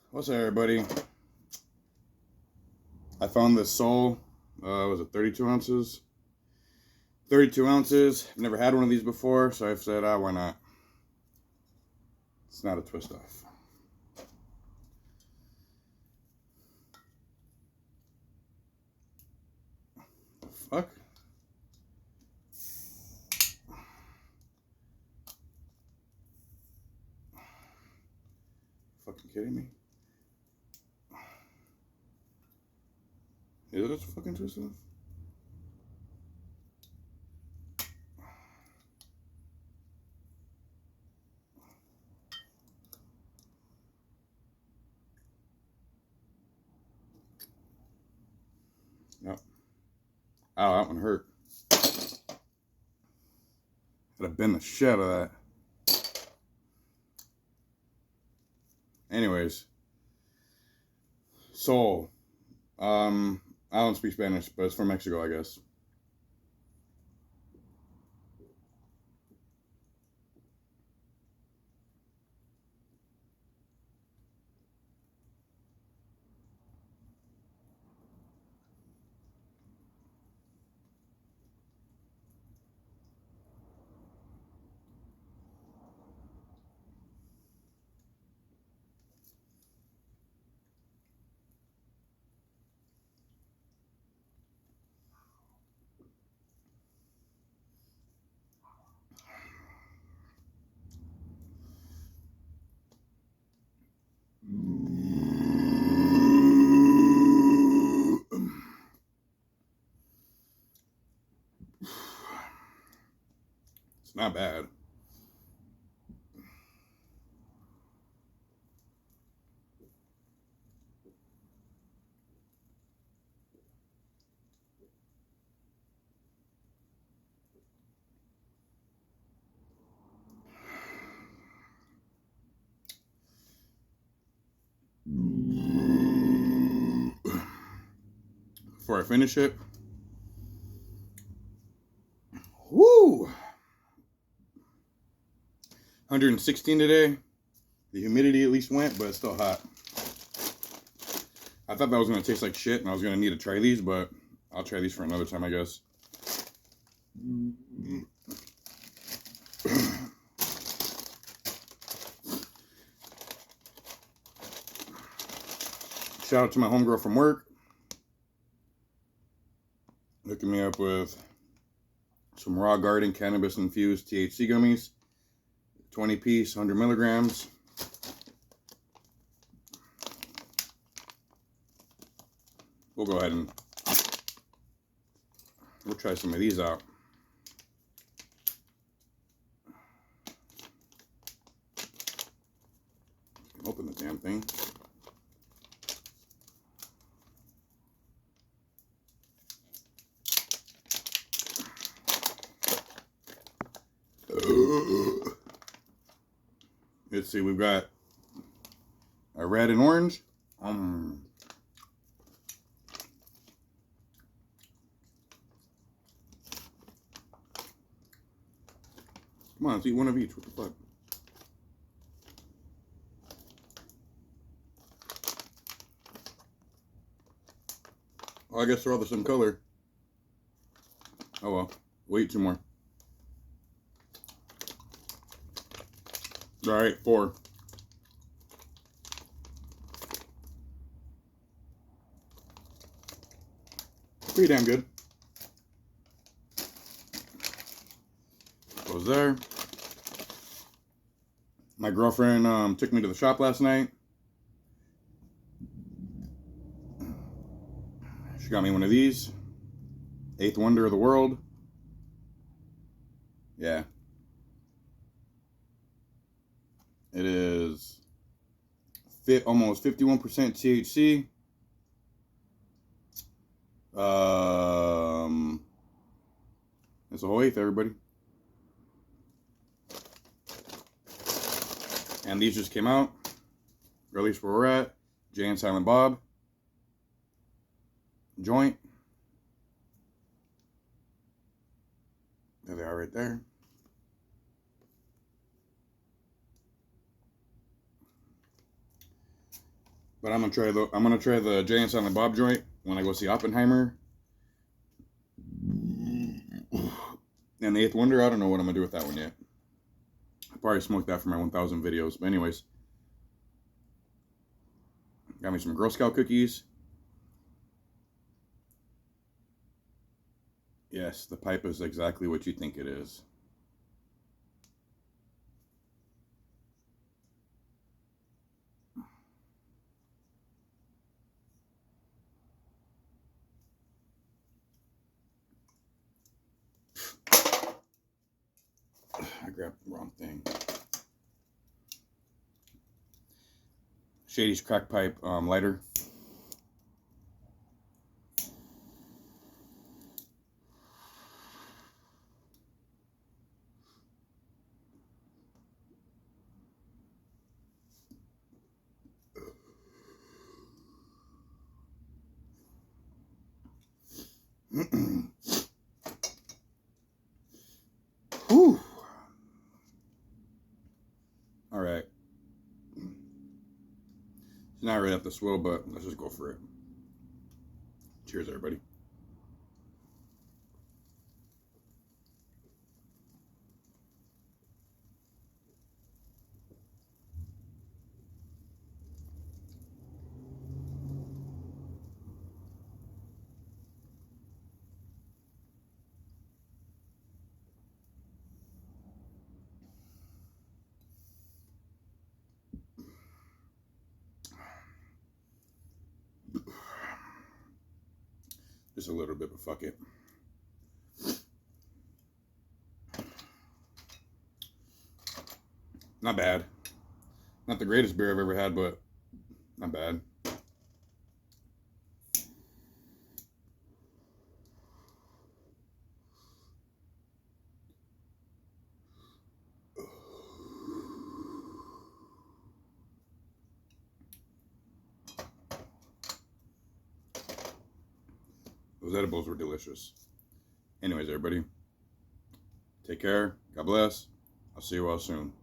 What's up, everybody? I found this Soul. Was it 32 ounces? 32 ounces. I've never had one of these before, so I've said, why not? It's not a twist off. The fuck? Fucking kidding me? Is it a fucking twist off? Yep. Oh, that one hurt. Gotta bend the shit out of that. Anyways. Soul. I don't speak Spanish, but it's from Mexico, I guess. It's not bad. Before I finish it. Woo! 116 today. The humidity at least went, but it's still hot. I thought that was going to taste like shit and I was going to need to try these, but I'll try these for another time, I guess. Shout out to my homegirl from work. Hooking me up with some raw garden cannabis infused THC gummies. 20 piece, 100 milligrams. We'll go ahead and we'll try some of these out. Open the damn thing. Let's see, we've got a red and orange. Come on, let's eat one of each. What the fuck? Oh, I guess they're all the same color. Oh well, we'll eat two more. All right, 4. Pretty damn good. Goes there. My girlfriend took me to the shop last night. She got me one of these. 8th Wonder of the World. Yeah. It is almost 51% THC. It's a whole 8th, everybody. And these just came out. Or at least where we're at. Jay and Silent Bob. Joint. There they are right there. But I'm gonna try the Jay and Silent Bob joint when I go see Oppenheimer. And the Eighth Wonder, I don't know what I'm gonna do with that one yet. I'll probably smoke that for my 1,000 videos. But anyways, got me some Girl Scout cookies. Yes, the pipe is exactly what you think it is. I grabbed the wrong thing. Shady's crack pipe lighter. Whew. All right. It's not right up the swill, but let's just go for it. Cheers, everybody. Just a little bit, but fuck it. Not bad. Not the greatest beer I've ever had, but not bad. Those edibles were delicious. Anyways, everybody, take care. God bless. I'll see you all soon.